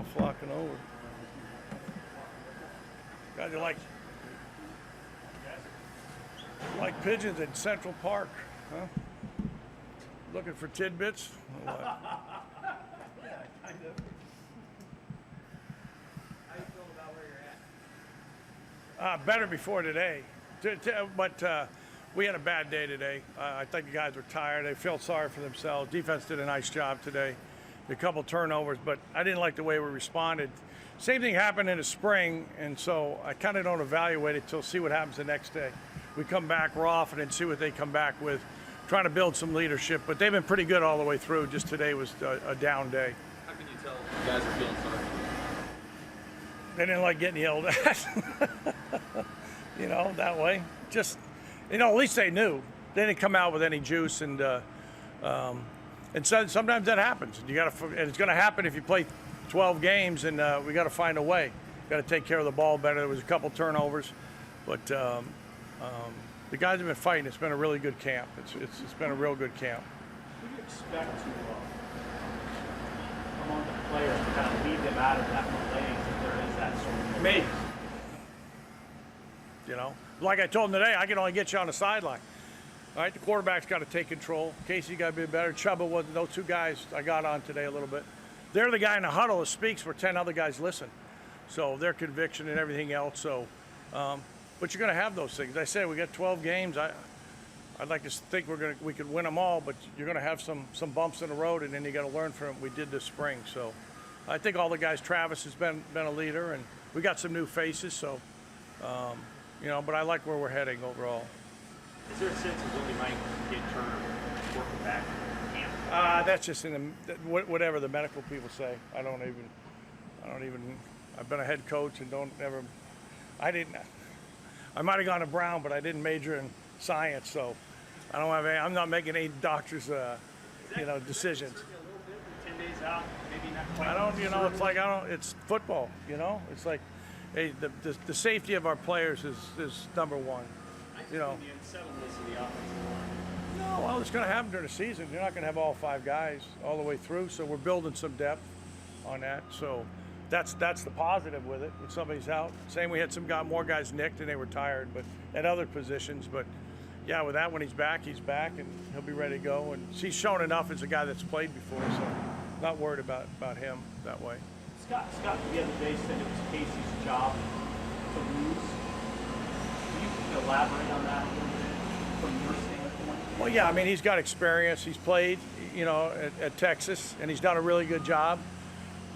all flocking over. Guys are like pigeons in Central Park, huh? Looking for tidbits? Or what? Yeah, kind of. How you feel about where you're at? Better before today, but we had a bad day today. I think the guys were tired. They felt sorry for themselves. Defense did a nice job today. A couple turnovers, but I didn't like the way we responded. Same thing happened in the spring, and so I kind of don't evaluate it till see what happens the next day. We come back raw and then see what they come back with, trying to build some leadership. But they've been pretty good all the way through. Just today was a down day. How can you tell you guys are feeling sorry? They didn't like getting yelled at, that way. Just, at least they knew. They didn't come out with any juice, and so sometimes that happens. And it's going to happen if you play 12 games, and we got to find a way. Got to take care of the ball better. There was a couple turnovers, but the guys have been fighting. It's been a really good camp. It's been a real good camp. Who do you expect to among the players to kind of lead them out of that malaise if there is that sort of Me. Like I told them today, I can only get you on the sideline. All right, the quarterback's got to take control. Casey got to be better. Chuba wasn't. Those two guys I got on today a little bit. They're the guy in the huddle that speaks where 10 other guys listen. So their conviction and everything else. So, but you're going to have those things. I said we got 12 games. I'd like to think we could win them all, but you're going to have some bumps in the road, and then you got to learn from them. We did this spring. So I think all the guys. Travis has been a leader, and we got some new faces. So, but I like where we're heading overall. Is there a sense of when we might get Turner working back in camp? That's just in whatever the medical people say. I don't even. I've been a head coach and I might have gone to Brown, but I didn't major in science, so I'm not making any doctor's, decisions. A little bit, 10 days out, maybe not quite. It's football, It's like, hey, the safety of our players is number one. The unsettledness of the offensive line. No, well, it's going to happen during the season. You're not going to have all 5 guys all the way through, so we're building some depth on that. So that's the positive with it. When somebody's out, same we had more guys nicked and they were tired, but at other positions. But yeah, with that, when he's back, and he'll be ready to go. And he's shown enough as a guy that's played before, so not worried about him that way. Scott the other day said it was Casey's job to lose. Do you elaborate on that a little bit from your standpoint? Well, yeah, I mean, he's got experience. He's played, at Texas, and he's done a really good job.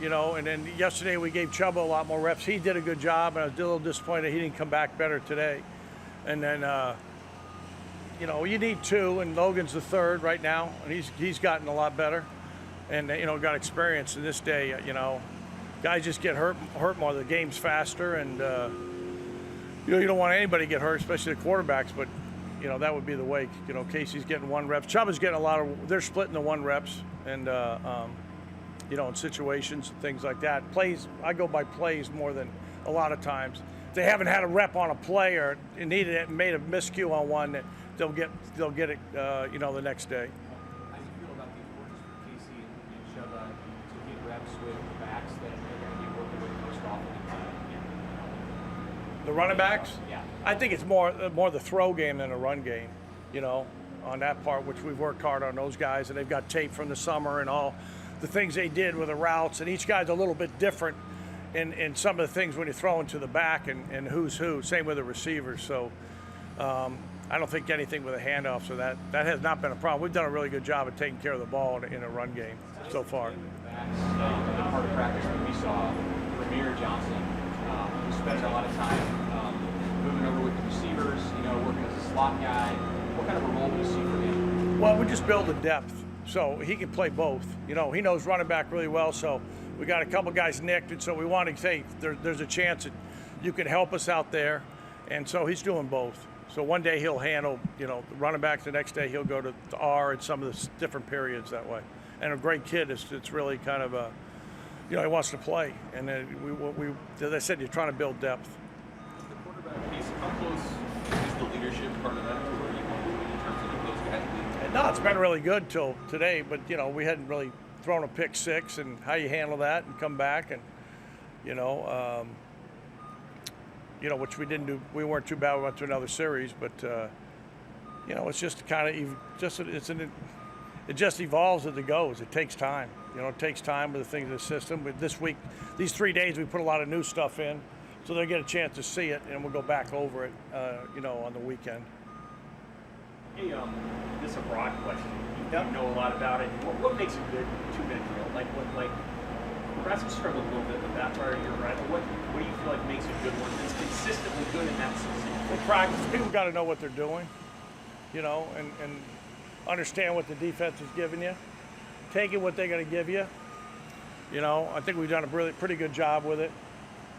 And then yesterday we gave Chuba a lot more reps. He did a good job, and I was a little disappointed he didn't come back better today. And then, you need 2, and Logan's the 3rd right now, and he's gotten a lot better, and got experience in this day. Guys just get hurt more. The game's faster, and you don't want anybody to get hurt, especially the quarterbacks. But that would be the way. Casey's getting 1 rep. Chuba's getting they're splitting the 1 reps, and in situations and things like that. Plays, I go by plays more than a lot of times. If they haven't had a rep on a play or made a miscue on one, they'll get it, the next day. How do you feel about the importance for Casey and Chuba to get reps with backs that they're going to be working with most often? The running backs? Yeah. I think it's more the throw game than the run game, on that part, which we've worked hard on those guys, and they've got tape from the summer and all the things they did with the routes, and each guy's a little bit different in some of the things when you throw into the back and who's who. Same with the receivers. So I don't think anything with a handoff, so that has not been a problem. We've done a really good job of taking care of the ball in a run game so far. The part of practice that we saw, Ramir Johnson, who spends a lot of time moving over with the receivers, working as a slot guy. What kind of a role do you see for him? Well, we just build the depth. So he can play both. He knows running back really well. So we got a couple guys nicked, and so we want to say there's a chance that you could help us out there. And so he's doing both. So one day he'll handle, the running back. The next day he'll go to R and some of the different periods that way. And a great kid. It's really kind of he wants to play. And then we as I said, you're trying to build depth. The quarterback piece, how close is the leadership part of that to where you want to be in terms of those guys being? No, it's been really good till today, but we hadn't really thrown a pick 6 and how you handle that and come back, and Which we didn't do. We weren't too bad. We went to another series, but it's just kind of it just evolves as it goes. It takes time. It takes time with the things in the system. But this week, these 3 days, we put a lot of new stuff in, so they get a chance to see it, and we'll go back over it, on the weekend. Hey, this is a broad question. You know a lot about it. What makes a good 2-minute drill? Nebraska struggled a little bit with that part of your right. What do you feel like makes a good one that's consistently good in that season? Well, practice. People got to know what they're doing, and understand what the defense is giving you. Taking what they're going to give you. I think we've done a pretty good job with it.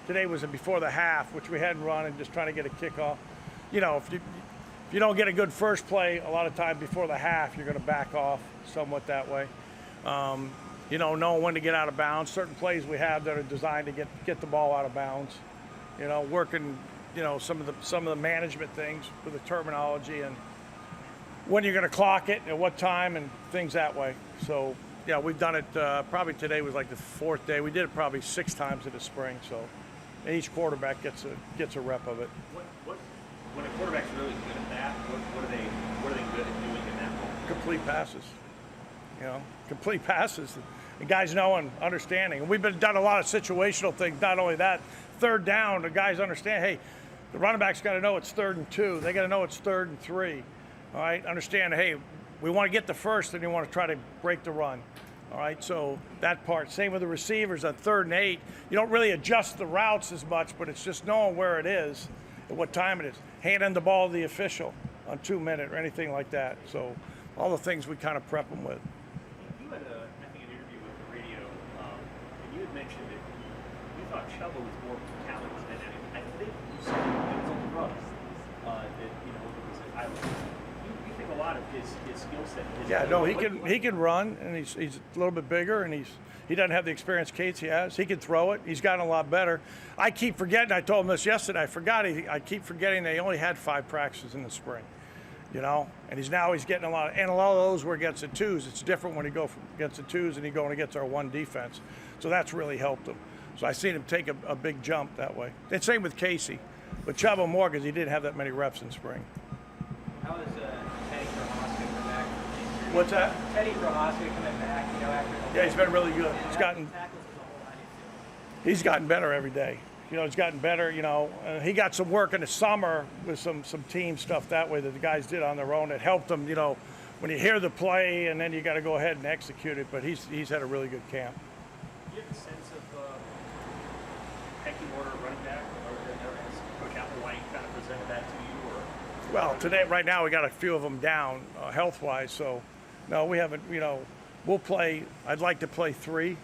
Today was before the half, which we hadn't run, and just trying to get a kickoff. If you don't get a good first play, a lot of time before the half, you're going to back off somewhat that way. Knowing when to get out of bounds. Certain plays we have that are designed to get the ball out of bounds. Working, some of the management things with the terminology and when you're going to clock it, at what time, and things that way. So, yeah, we've done it. Probably today was like the 4th day. We did it probably 6 times in the spring. So, and each quarterback gets a rep of it. When a quarterback's really good at that, what are they good at doing in that moment? Complete passes. Complete passes. The guys know and understanding. And we've done a lot of situational things. Not only that, 3rd down, the guys understand, hey, the running back's got to know it's 3rd and 2. They got to know it's 3rd and 3. All right, understand, hey, we want to get the first, and you want to try to break the run. All right, so that part. Same with the receivers on 3rd and 8. You don't really adjust the routes as much, but it's just knowing where it is, at what time it is. Handing the ball to the official on 2-minute or anything like that. So all the things we kind of prep them with. You had, I think, an interview with the radio, and you had mentioned that you thought Chubba was more talented than anything. I think you said it was on the run that it was an island. You think a lot of his skill set. Yeah, no, he can run, and he's a little bit bigger, and he doesn't have the experience Casey has. He can throw it. He's gotten a lot better. I keep forgetting. I told him this yesterday. I keep forgetting they only had 5 practices in the spring. And he's getting a lot of those were against the 2s. It's different when he go against the 2s and he going against our 1 defense. So that's really helped him. So I seen him take a big jump that way. And same with Casey, but Chubba more because he didn't have that many reps in spring. How is Teddy Prohaska coming back? What's that? Teddy Prohaska coming back, after. Yeah, he's been really good. He's gotten tackles as a whole. he's gotten better every day. He's gotten better. He got some work in the summer with some team stuff that way that the guys did on their own. It helped him. When you hear the play and then you got to go ahead and execute it. But he's had a really good camp. Do you have a sense of pecking order of running back, or has Coach Applewhite kind of presented that to you? Or Well, today, right now, we got a few of them down health-wise. So, no, we haven't. We'll play. I'd like to play 3.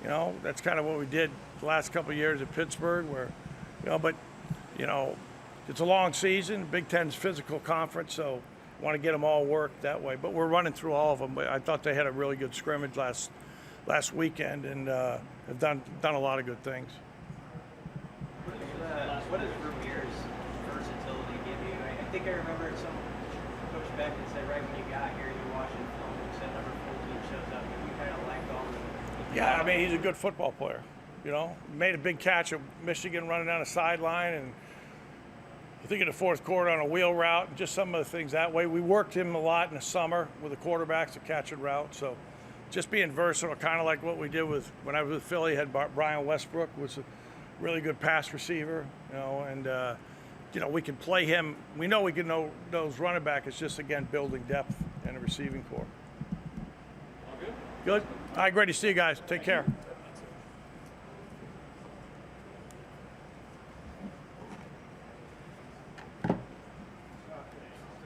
That's kind of what we did the last couple of years at Pittsburgh, where, but, it's a long season. Big Ten's physical conference, so want to get them all worked that way. But we're running through all of them. But I thought they had a really good scrimmage last weekend, and have done a lot of good things. What does Vermeer's versatility give you? I think I remember some Coach Beck had said right when you got here, you watched the film, and said number 14 shows up, and you kind of liked all of it. Yeah, I mean, he's a good football player. Made a big catch at Michigan running down a sideline, and I think in the 4th quarter on a wheel route, and just some of the things that way. We worked him a lot in the summer with the quarterbacks to catch and route. So just being versatile, kind of like what we did when I was with Philly, had Brian Westbrook, was a really good pass receiver, and we can play him. We know we can know those running back. It's just, again, building depth in the receiving corps. all good? Good. All right, great to see you guys. Take care.